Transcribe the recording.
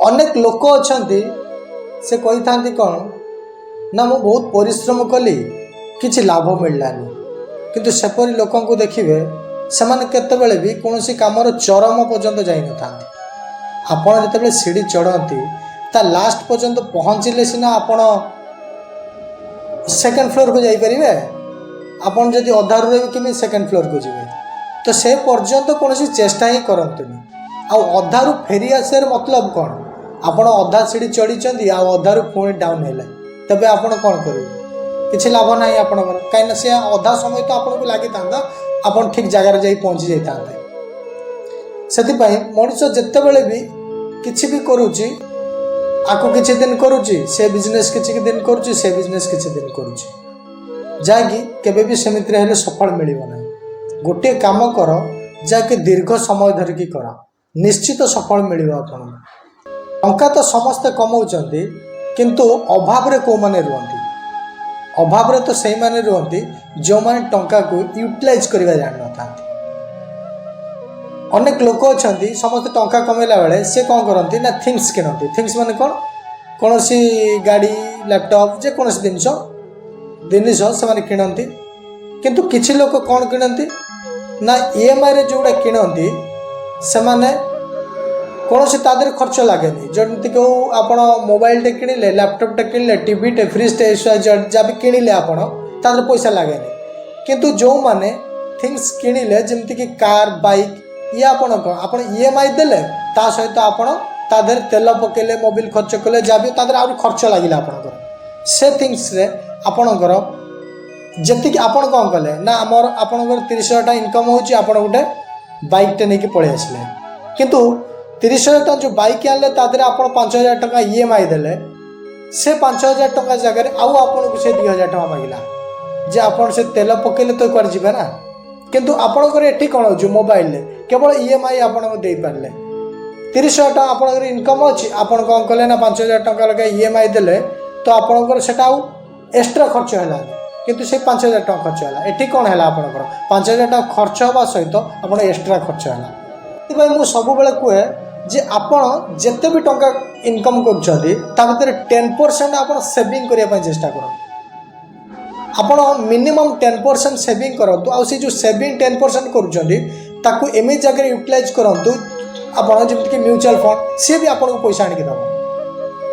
अनेक लोक अच्छा से कही था कौन ना मु बहुत परिश्रम कली किसी लाभ मिललानी किंतु सेपरी लोक देखिए से केतबेले भी कौन कमर चरम पर्यंत जाई न था आपण जिते सीढ़ी चढ़ती ता लास्ट पर्यंत पहुँचले सीना आपण सेकेंड फ्लोर को जाइपारे आपड़ जदि अधारू रही कि सेकेंड फ्लोर को जी तो से पर्यंत कौन चेष्टा ही करतुनि आधारू फेरी आसार मतलब कौन आपण अधा सीढ़ी चढ़ी आधारू पुणी डाउन है तेज आप कौन करेंगे किसी लाभ ना आपंकर कहीं से अधा समय तो आपको लगी था आप ठीक जगार जा पहुँची जाता से मनुष्य जिते बड़े भी किसी भी करुच्ची आपको किसी दिन करुच्ची से बिजनेस किसी दिन करुच्ची से बिजनेस किसी दिन करुच्ची जहाँकि केवे भी सेमिति हेले सफल मिलना गोटे काम कर जहाँकि दीर्घ समय धरिकी कर निश्चित सफल मिल आपन टंका तो समस्ते कमाउछंती किंतु अभाव रे को माने रुहंती अभाव रे तो सही माने रुहंती जो माने टंका को यूटिलाइज करबा जान न थांती अनेक लोक अछंती समस्त टंका कमेला बेले से कौन करती ना थिंग्स किणती थिंग्स माने कौन सी गाड़ी लैपटॉप जे कौन जिनिस से माने किणती किंतु किछि लोक कौन किणती ना ईएमआई रे जोड़ा किणती से माने कौन से तादर खर्च लगे जमी को आप मोबाइल टे किणिले लैपटॉप टे किणिले टीवी टे फ्रिज टे जहाँ भी किणिले आपड़ तादर पैसा लगे किंतु जो माने थिंग्स किणिले जमती कि कार बाइक ये आप ईएमआई देले ता सहित आपड़ तादर तेल पकेले मोबिल खर्च कले जहाँ भी तादर आउरी खर्च लगिला आपणकर से थिंग्स रे आपणकर जी आपड़ कौन कले ना आमर आपणकर 30,000 टका इनकम होची आपड़ गोटे बाइक टे नहीं पलि आसिले किंतु 30,000 टका जो बाइक आनले तादर आप 5,000 टका ईएमआई देले से 5,000 टका जगह आउ आपको से 2,000 टका मांगला जे आप से तेल पकेले तो कुआर जीवे ना किंतु आपणकर एठी कौन हो मोबाइल केवल ईएमआई आपको दे पारे 30,000 टका आपणकर इनकम अच्छी आप कौन कले ना 5,000 टका लगे ईएमआई देले तो आपणकर सेटा आउ एक्स्ट्रा खर्च है किंतु से 5,000 टका खर्च है एठी कौन है आपणकर 5,000 टका खर्च होगा सहित आप एक्स्ट्रा खर्च है मुझे सब बेले कहे जे आपण जिते भी टंका इनकम कर 10% आप सेविंग करने चेष्टा कर आपण मिनिमम 10% सेविंग करूँ आ जो सेविंग 10% करुँच एम जगह यूटिलाइज करूँ आप जमीक म्यूचुअल फंड सी भी आपको पैसा आणिक दब